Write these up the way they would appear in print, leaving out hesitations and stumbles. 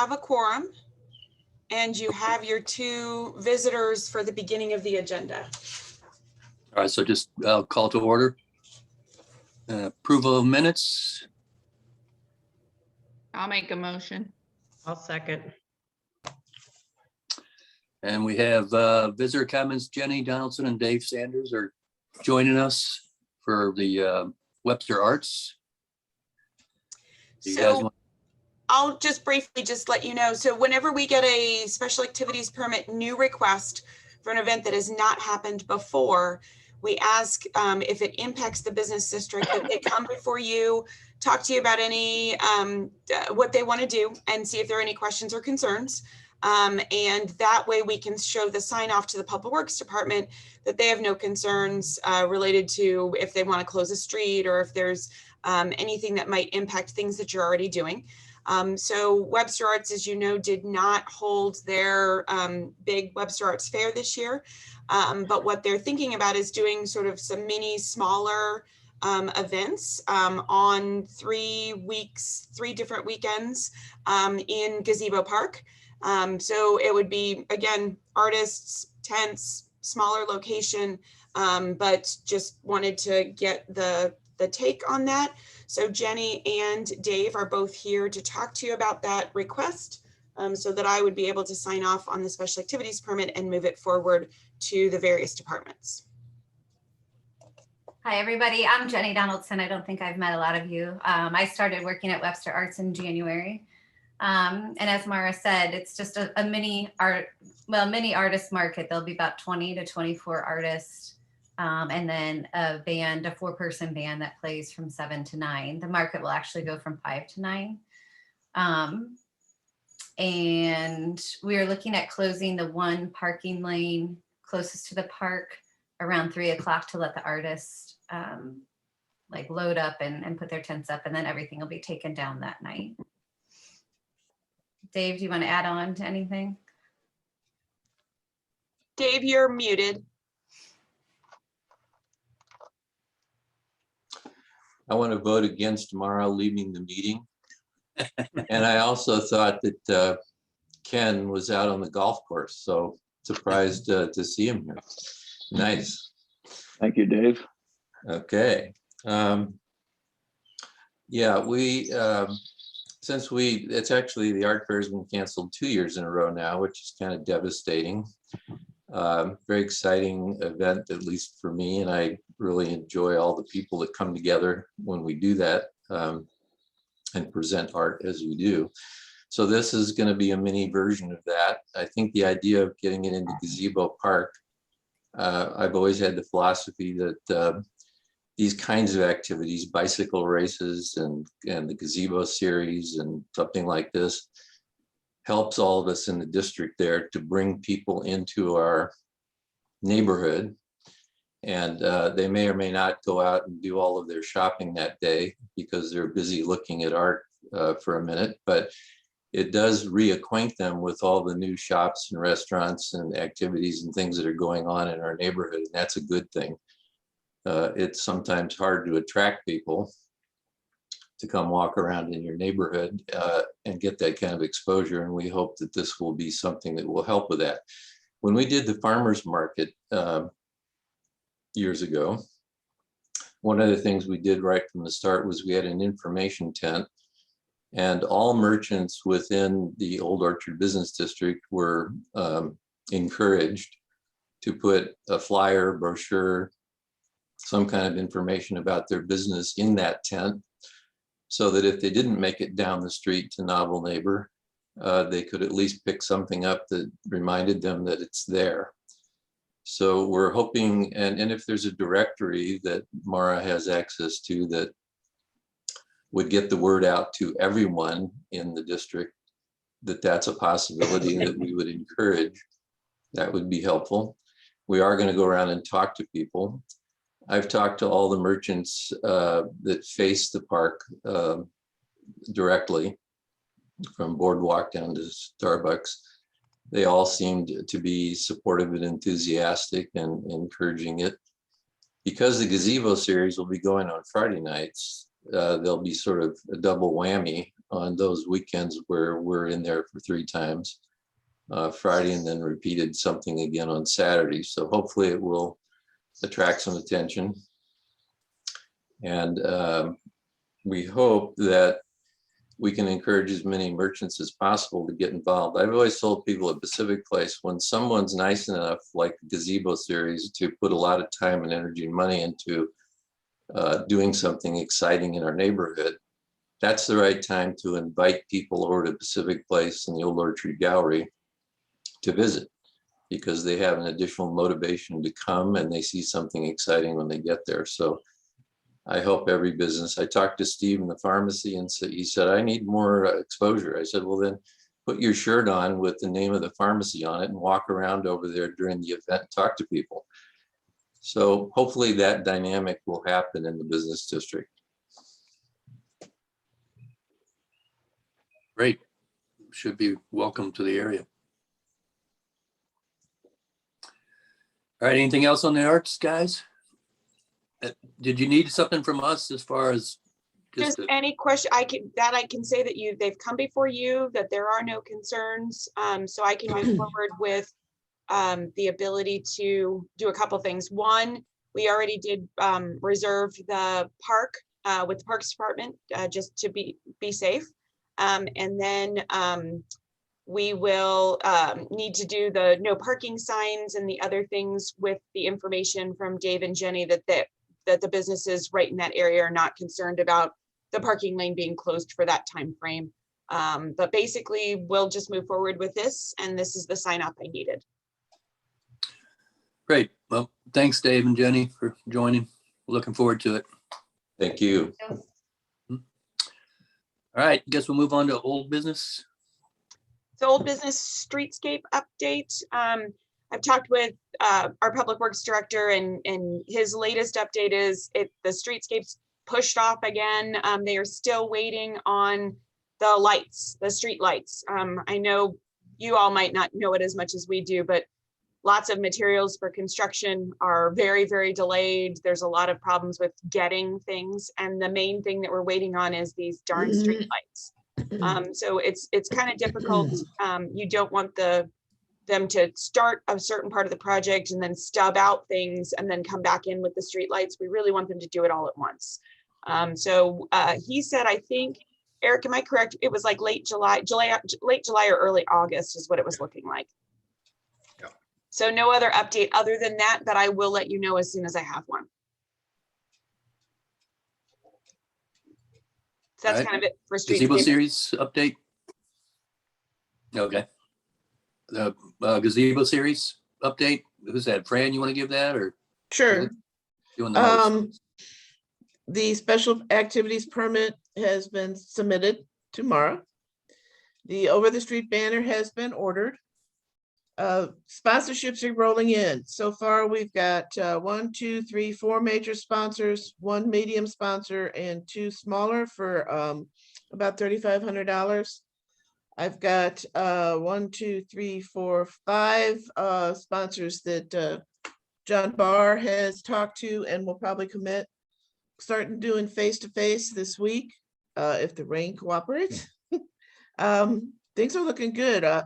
have a quorum and you have your 2 visitors for the beginning of the agenda. All right, so just call to order. Approval of minutes. I'll make a motion. I'll second. And we have visitor comments. Jenny Donaldson and Dave Sanders are joining us for the Webster Arts. You guys want? I'll just briefly let you know. So whenever we get a special activities permit new request for an event that has not happened before, we ask if it impacts the business district, that they come before you, talk to you about any, what they want to do and see if there are any questions or concerns. And that way we can show the sign off to the Public Works Department that they have no concerns related to if they want to close a street or if there's anything that might impact things that you're already doing. So Webster Arts, as you know, did not hold their big Webster Arts Fair this year. But what they're thinking about is doing sort of some mini smaller events on 3 different weekends in Gazebo Park. So it would be, again, artists, tents, smaller location, but just wanted to get the take on that. So Jenny and Dave are both here to talk to you about that request so that I would be able to sign off on the special activities permit and move it forward to the various departments. Hi, everybody. I'm Jenny Donaldson. I don't think I've met a lot of you. I started working at Webster Arts in January. And as Mara said, it's just a mini artist market. There'll be about 20 to 24 artists. And then a 4-person band that plays from 7 to 9. The market will actually go from 5 to 9. And we are looking at closing the 1 parking lane closest to the park around 3 o'clock to let the artists like load up and put their tents up, and then everything will be taken down that night. Dave, do you want to add on to anything? Dave, you're muted. I want to vote against tomorrow leaving the meeting. And I also thought that Ken was out on the golf course, so surprised to see him here. Nice. Thank you, Dave. Okay. Yeah, it's actually the art fair has been canceled 2 years in a row now, which is kind of devastating. Very exciting event, at least for me, and I really enjoy all the people that come together when we do that and present art as we do. So this is going to be a mini version of that. I think the idea of getting it into Gazebo Park, I've always had the philosophy that these kinds of activities, bicycle races and the Gazebo series and something like this, helps all of us in the district there to bring people into our neighborhood. And they may or may not go out and do all of their shopping that day because they're busy looking at art for a minute, but it does reacquaint them with all the new shops and restaurants and activities and things that are going on in our neighborhood. And that's a good thing. It's sometimes hard to attract people to come walk around in your neighborhood and get that kind of exposure. And we hope that this will be something that will help with that. When we did the farmers market years ago, one of the things we did right from the start was we had an information tent, and all merchants within the Old Orchard Business District were encouraged to put a flyer, brochure, some kind of information about their business in that tent, so that if they didn't make it down the street to Novel Neighbor, they could at least pick something up that reminded them that it's there. So we're hoping, and if there's a directory that Mara has access to that would get the word out to everyone in the district, that that's a possibility that we would encourage, that would be helpful. We are going to go around and talk to people. I've talked to all the merchants that face the park directly, from Boardwalk down to Starbucks. They all seemed to be supportive and enthusiastic and encouraging it. Because the Gazebo series will be going on Friday nights, there'll be sort of a double whammy on those weekends where we're in there for 3 times. Friday, and then repeated something again on Saturday. So hopefully it will attract some attention. And we hope that we can encourage as many merchants as possible to get involved. I've always told people at Pacific Place, when someone's nice enough, like the Gazebo series, to put a lot of time and energy and money into doing something exciting in our neighborhood, that's the right time to invite people over to Pacific Place and the Old Orchard Gallery to visit, because they have an additional motivation to come and they see something exciting when they get there. So I hope every business, I talked to Steve in the pharmacy and he said, I need more exposure. I said, well, then put your shirt on with the name of the pharmacy on it and walk around over there during the event and talk to people. So hopefully that dynamic will happen in the business district. Great. Should be welcome to the area. All right, anything else on the arts, guys? Did you need something from us as far as Just any question I can say that they've come before you, that there are no concerns. So I can move forward with the ability to do a couple things. One, we already did reserve the park with the Parks Department just to be safe. And then we will need to do the no parking signs and the other things with the information from Dave and Jenny that the businesses right in that area are not concerned about the parking lane being closed for that time frame. But basically, we'll just move forward with this, and this is the sign up I needed. Great. Well, thanks, Dave and Jenny, for joining. Looking forward to it. Thank you. All right, guess we'll move on to old business. So old business streetscape update. I've talked with our public works director, and his latest update is the streetscapes pushed off again. They are still waiting on the lights, the street lights. I know you all might not know it as much as we do, but lots of materials for construction are very, very delayed. There's a lot of problems with getting things. And the main thing that we're waiting on is these darn street lights. So it's kind of difficult. You don't want them to start a certain part of the project and then stub out things and then come back in with the street lights. We really want them to do it all at once. So he said, I think, Eric, am I correct? It was like late July or early August is what it was looking like. Yeah. So no other update other than that, but I will let you know as soon as I have one. So that's All right. kind of it for Gazebo streetscape. series update. Okay. The gazebo series update. Who's that? Fran, you want to give that, or Sure. doing the notes? The special activities permit has been submitted tomorrow. The over the street banner has been ordered. Sponsorships are rolling in. So far, we've got 1, 2, 3, 4 major sponsors, 1 medium sponsor, and 2 smaller for about $3,500. I've got 1, 2, 3, 4, 5 sponsors that John Barr has talked to and will probably commit. Starting doing face-to-face this week, if the rain cooperates. Things are looking good.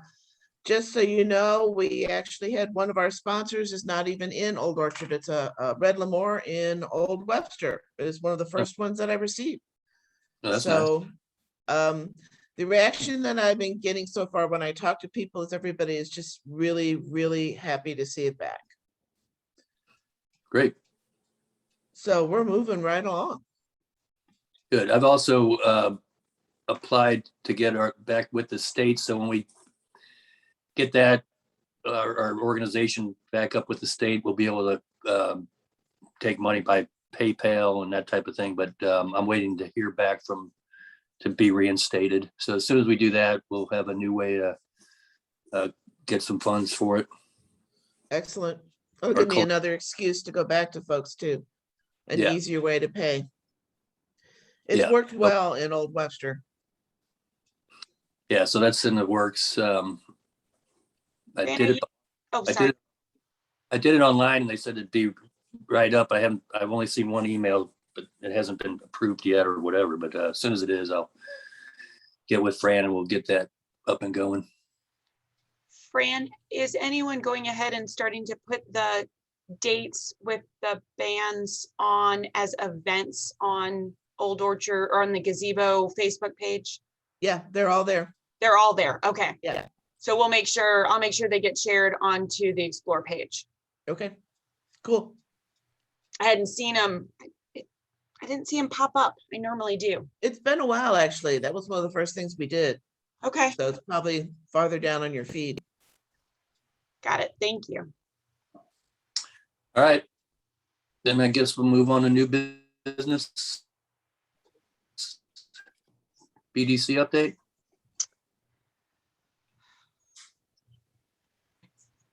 Just so you know, we actually had one of our sponsors is not even in Old Orchard. It's a Red Lamore in Old Webster. It is one of the first ones that I received. Oh, that's nice. So the reaction that I've been getting so far when I talk to people is everybody is just really, really happy to see it back. Great. So we're moving right along. Good. I've also applied to get our back with the state. So when we get that, our organization back up with the state, we'll be able to take money by PayPal and that type of thing. But I'm waiting to hear back to be reinstated. So as soon as we do that, we'll have a new way to get some funds for it. Excellent. It'll Or give me co- another excuse to go back to folks too. An Yeah. easier way to pay. It's Yeah. worked well in Old Webster. Yeah, so that's in the works. I Vanna, did it. Oh, I sorry. did it online, and they said it'd be right up. I've only seen one email, but it hasn't been approved yet or whatever. But as soon as it is, I'll get with Fran and we'll get that up and going. Fran, is anyone going ahead and starting to put the dates with the bands on as events on Old Orchard or on the Gazebo Facebook page? Yeah, they're all there. They're all there. Okay. Yeah. So I'll make sure they get shared onto the Explore page. Okay, cool. I hadn't seen them. I didn't see them pop up. I normally do. It's been a while, actually. That was one of the first things we did. Okay, So it's probably farther down on your feed. got it. Thank you. All right. Then I guess we'll move on to new business. BDC update.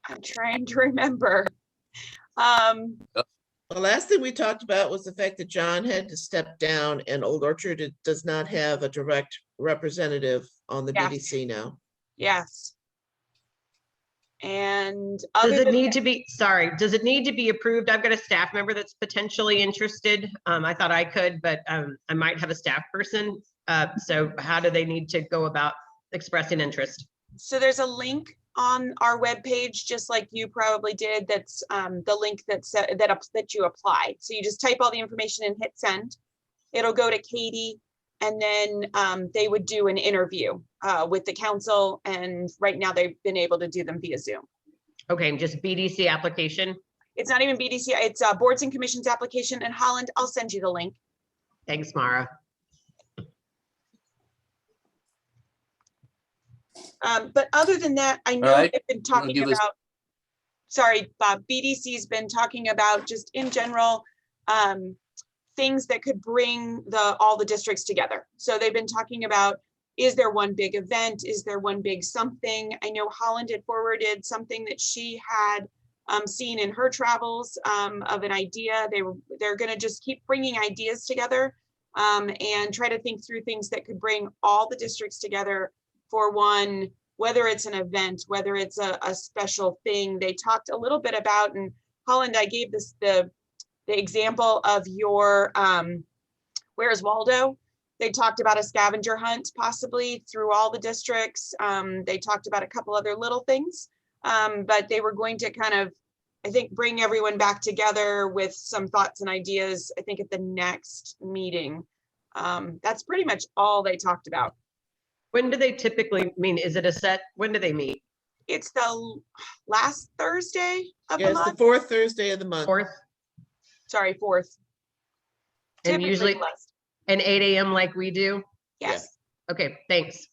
I'm trying to remember. The last thing we talked about was the fact that John had to step down and Old Orchard does not have a direct representative on the Yeah. BDC now. Yes. And Does other it than need to be, sorry, does it need to be approved? I've got a staff member that's potentially interested. I thought I could, but I might have a staff person. So how do they need to go about expressing interest? so there's a link on our webpage, just like you probably did. That's the link that you applied. So you just type all the information and hit send. It'll go to Katie, and then they would do an interview with the council. And right now they've been able to do them via Zoom. Okay, and just BDC application. It's not even BDC, it's Boards and Commissions application. And Holland, I'll send you the link. Thanks, Mara. But other than that, I know right. they've been wanna talking give us- about, sorry, Bob, BDC's been talking about just in general, things that could bring all the districts together. So they've been talking about, is there one big event? Is there one big something? I know Holland had forwarded something that she had seen in her travels of an idea. They're gonna just keep bringing ideas together and try to think through things that could bring all the districts together for one, whether it's an event, whether it's a special thing. They talked a little bit about, and Holland, I gave this the example of your Where's Waldo? They talked about a scavenger hunt possibly through all the districts. They talked about a couple other little things, but they were going to kind of, I think, bring everyone back together with some thoughts and ideas, I think at the next meeting. That's pretty much all they talked about. When do they typically, is it a set, when do they meet? It's the last Thursday of Yeah, the it's the month. fourth Thursday of the month. Fourth Sorry, fourth. and Typically usually last. and 8 a.m. like we do? Yes. Okay, thanks.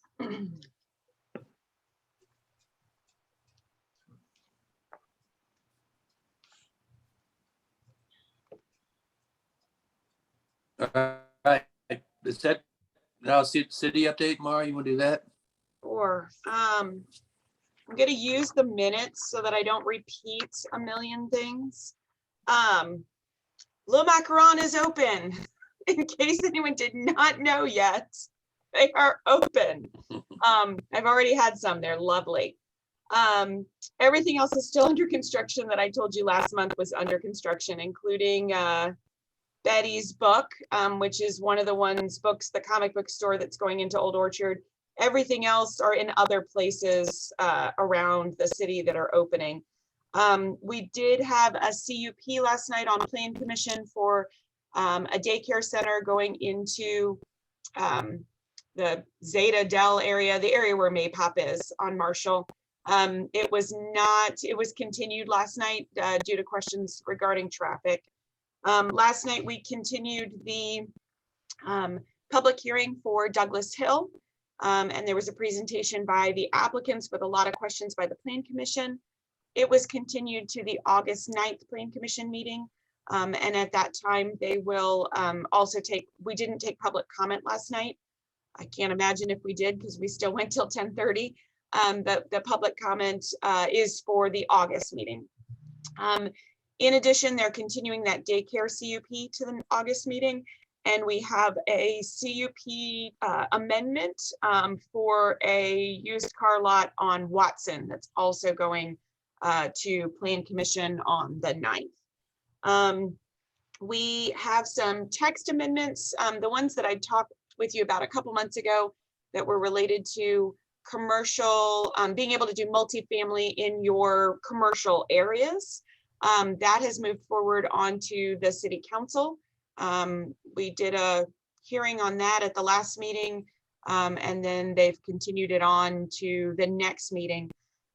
All right. Is that now city update, Mara? You want to do that? Or I'm gonna use the minutes so that I don't repeat a million things. Le Macaron is open. In case anyone did not know yet, they are open. I've already had some, they're lovely. Everything else is still under construction that I told you last month was under construction, including Betty's book, which is one of the books, the comic book store that's going into Old Orchard. Everything else are in other places around the city that are opening. We did have a CUP last night on Plan Commission for a daycare center going into the Zeta Dell area, the area where Maypop is on Marshall. It was continued last night due to questions regarding traffic. Last night, we continued the public hearing for Douglas Hill. And there was a presentation by the applicants with a lot of questions by the Plan Commission. It was continued to the August 9th Plan Commission meeting. And at that time, they will also we didn't take public comment last night. I can't imagine if we did because we still went till 10:30. But the public comment is for the August meeting. In addition, they're continuing that daycare CUP to the August meeting. And we have a CUP amendment for a used car lot on Watson that's also going to Plan Commission on the 9th. We have some text amendments, the ones that I talked with you about a couple months ago. that were related to commercial, being able to do multifamily in your commercial areas. That has moved forward onto the city council. We did a hearing on that at the last meeting, and then they've continued it on to the next meeting.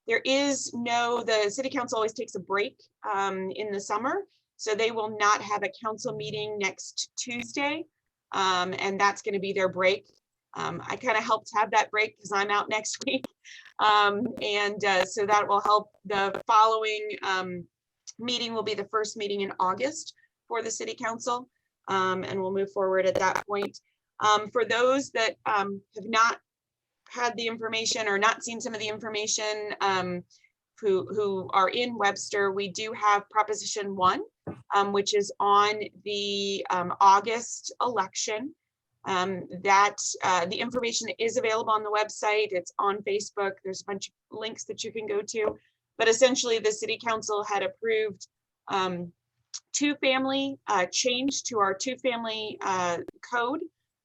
The city council always takes a break in the summer, so they will not have a council meeting next Tuesday, and that's going to be their break. I kind of helped have that break because I'm out next week, so that will help. The following meeting will be the first meeting in August for the city council, and we'll move forward at that point. For those that have not had the information or not seen some of the information, who are in Webster, we do have Proposition 1, which is on the August election. The information is available on the website. It's on Facebook. There's a bunch of links that you can go to, but essentially the city council had approved two-family change to our two-family code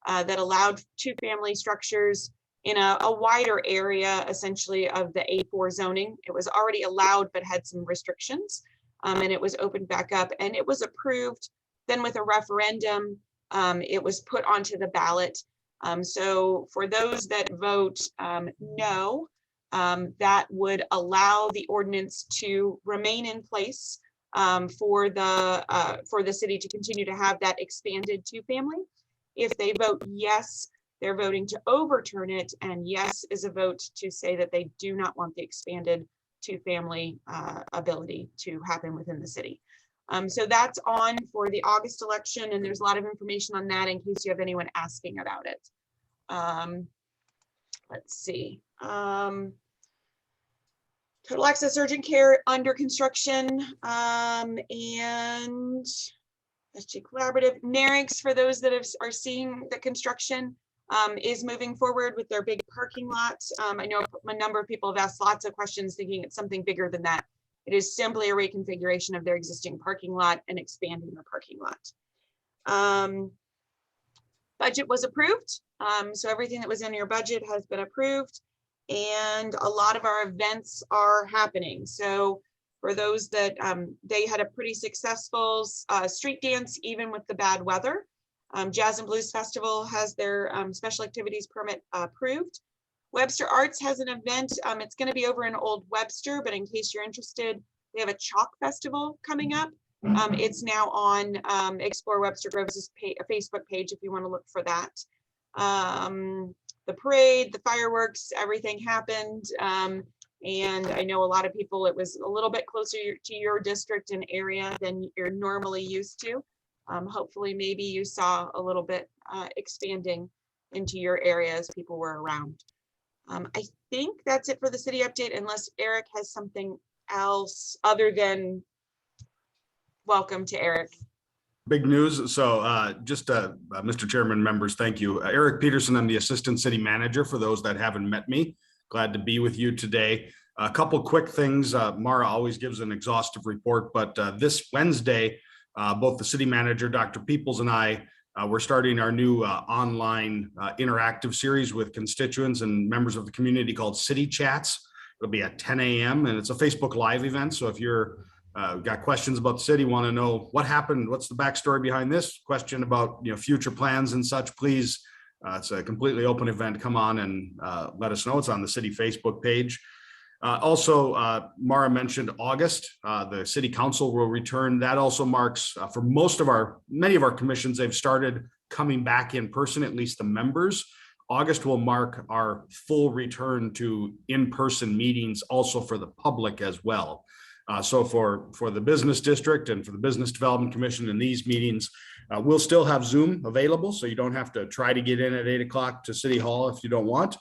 that allowed two-family structures in a wider area, essentially, of the A4 zoning. It was already allowed, but had some restrictions, and it was opened back up, and it was approved. Then with a referendum, it was put onto the ballot. So for those that vote no, that would allow the ordinance to remain in place for the city to continue to have that expanded two-family. If they vote yes, they're voting to overturn it, and yes is a vote to say that they do not want the expanded two-family ability to happen within the city. So that's on for the August election, and there's a lot of information on that in case you have anyone asking about it. Let's see. Total Access Urgent Care under construction, and SG Collaborative. NARIGS, for those that are seeing the construction, is moving forward with their big parking lot. I know a number of people have asked lots of questions thinking it's something bigger than that. It is simply a reconfiguration of their existing parking lot and expanding the parking lot. Budget was approved. So everything that was in your budget has been approved, and a lot of our events are happening. So for those that they had a pretty successful street dance, even with the bad weather. Jazz and Blues Festival has their special activities permit approved. Webster Arts has an event. It's going to be over in Old Webster, but in case you're interested, they have a chalk festival coming up. It's now on Explore Webster Groves' Facebook page if you want to look for that. The parade, the fireworks, everything happened. And I know a lot of people, it was a little bit closer to your district and area than you're normally used to. Hopefully, maybe you saw a little bit expanding into your area as people were around. I think that's it for the city update, unless Eric has something else other than welcome to Eric. Big news. So Mr. Chairman, members, thank you. Eric Peterson, I'm the Assistant City Manager for those that haven't met me. Glad to be with you today. A couple quick things. Mara always gives an exhaustive report, but this Wednesday, both the City Manager, Dr. Peoples, and I, we're starting our new online interactive series with constituents and members of the community called City Chats. It'll be at 10 a.m. and it's a Facebook Live event. So if you're got questions about the city, want to know what happened, what's the backstory behind this, question about future plans and such, please, it's a completely open event. Come on and let us know. It's on the city Facebook page. Also, Mara mentioned August, the city council will return. That also marks for many of our commissions, they've started coming back in person, at least the members. August will mark our full return to in-person meetings also for the public as well. So for the business district and for the Business Development Commission in these meetings, we'll still have Zoom available. So you don't have to try to get in at 8 o'clock to City Hall if you don't want.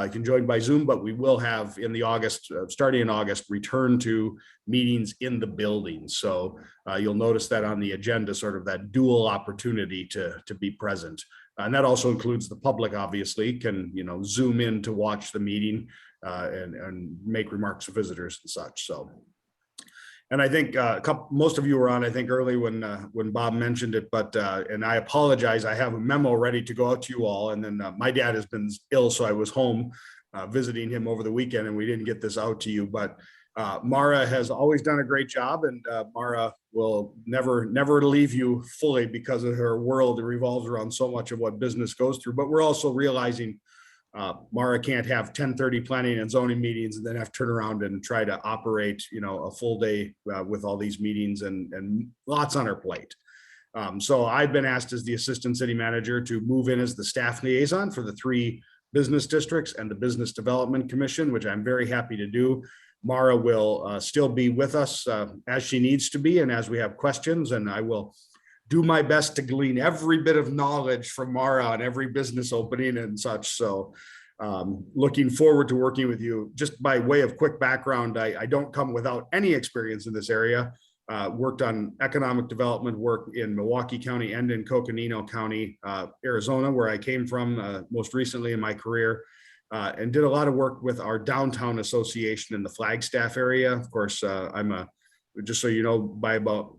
You can join by Zoom, but we will have in the August, starting in August, return to meetings in the building. So you'll notice that on the agenda, sort of that dual opportunity to be present. And that also includes the public, obviously, can Zoom in to watch the meeting and make remarks to visitors and such. So And I think most of you were on, I think, early when Bob mentioned it, but and I apologize. I have a memo ready to go out to you all. And then my dad has been ill, so I was home visiting him over the weekend, and we didn't get this out to you. But Mara has always done a great job, and Mara will never leave you fully because of her world. It revolves around so much of what business goes through. But we're also realizing Mara can't have 10:30 planning and zoning meetings and then have to turn around and try to operate, a full day with all these meetings and lots on her plate. So I've been asked as the assistant city manager to move in as the staff liaison for the 3 business districts and the Business Development Commission, which I'm very happy to do. Mara will still be with us as she needs to be and as we have questions, and I will do my best to glean every bit of knowledge from Mara on every business opening and such. So looking forward to working with you. Just by way of quick background, I don't come without any experience in this area. Worked on economic development work in Milwaukee County and in Coconino County, Arizona, where I came from most recently in my career, and did a lot of work with our downtown association in the Flagstaff area. Of course, just so you know, by about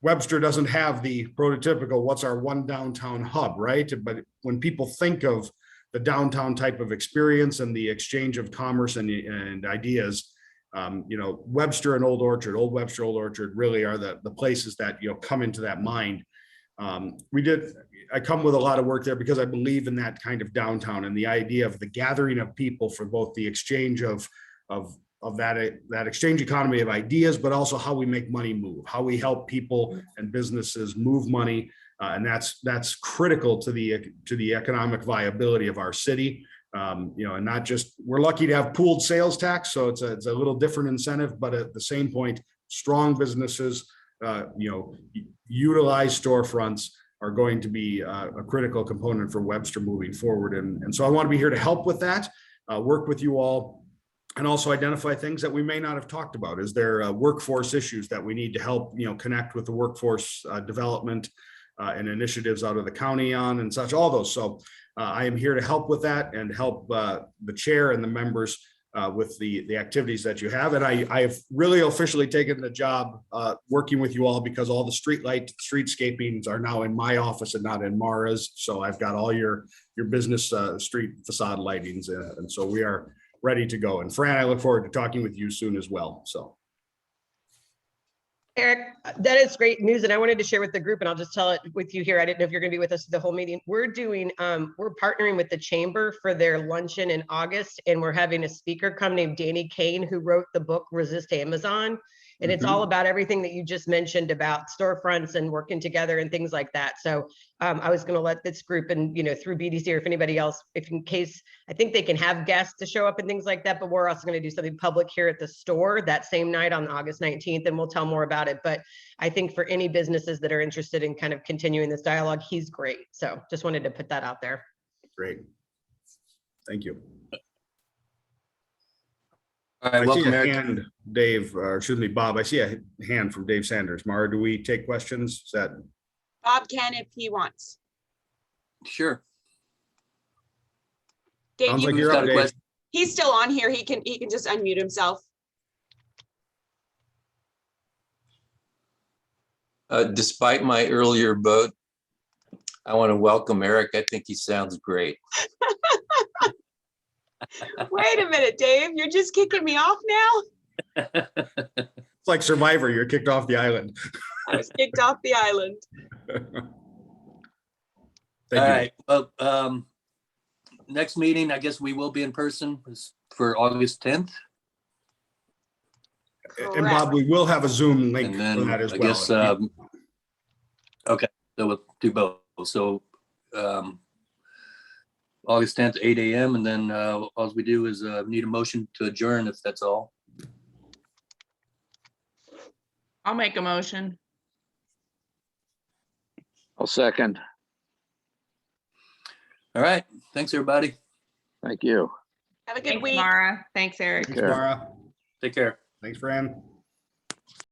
Webster doesn't have the prototypical, what's our one downtown hub, right? But when people think of the downtown type of experience and the exchange of commerce and ideas, Webster and Old Webster, Old Orchard really are the places that, come into that mind. I come with a lot of work there because I believe in that kind of downtown and the idea of the gathering of people for both the exchange of that exchange economy of ideas, but also how we make money move, how we help people and businesses move money. And that's critical to the economic viability of our city. And not just, we're lucky to have pooled sales tax. So it's a little different incentive, but at the same point, strong businesses, utilize storefronts are going to be a critical component for Webster moving forward. And so I want to be here to help with that, work with you all, and also identify things that we may not have talked about. Is there workforce issues that we need to help, connect with the workforce development and initiatives out of the county on and such, all those. So I am here to help with that and help the chair and the members with the activities that you have. And I have really officially taken the job working with you all because all the streetscapings are now in my office and not in Mara's. So I've got all your business street facade lightings and so we are ready to go. And Fran, I look forward to talking with you soon as well. So. Eric, that is great news. And I wanted to share with the group, and I'll just tell it with you here. I didn't know if you're going to be with us the whole meeting. We're partnering with the chamber for their luncheon in August. And we're having a speaker come named Danny Kane, who wrote the book, Resist Amazon. And it's all about everything that you just mentioned about storefronts and working together and things like that. So I was going to let this group and, through BDC or if anybody else, if in case, I think they can have guests to show up and things like that, but we're also going to do something public here at the store that same night on August 19th, and we'll tell more about it. But I think for any businesses that are interested in kind of continuing this dialogue, he's great. So just wanted to put that out there. Great. Thank you. All right, I see welcome, a Eric. hand, Dave, or excuse me, Bob. I see a hand from Dave Sanders. Mara, do we take questions? Is that? Bob can if he wants. Sure. Dave, Sounds like Who's you're got up, a Dave. question? he's still on here. He can just unmute himself. Despite my earlier vote, I want to welcome Eric. I think he sounds great. Wait a minute, Dave. You're just kicking me off now? It's like Survivor. You're kicked off the island. I was kicked off the island. Thank All you. right, well, next meeting, I guess we will be in person is for August 10th. And Bob, we will have a Zoom link And for then that as I well. guess, okay, so we'll do both. So August 10th, 8 a.m. And then all we do is need a motion to adjourn if that's all. I'll make a motion. I'll second. All right, thanks, everybody. Thank you. Have a good Thanks, week. Mara. Thanks, Eric. Thanks, Sure. Mara. Take care. Thanks, Fran.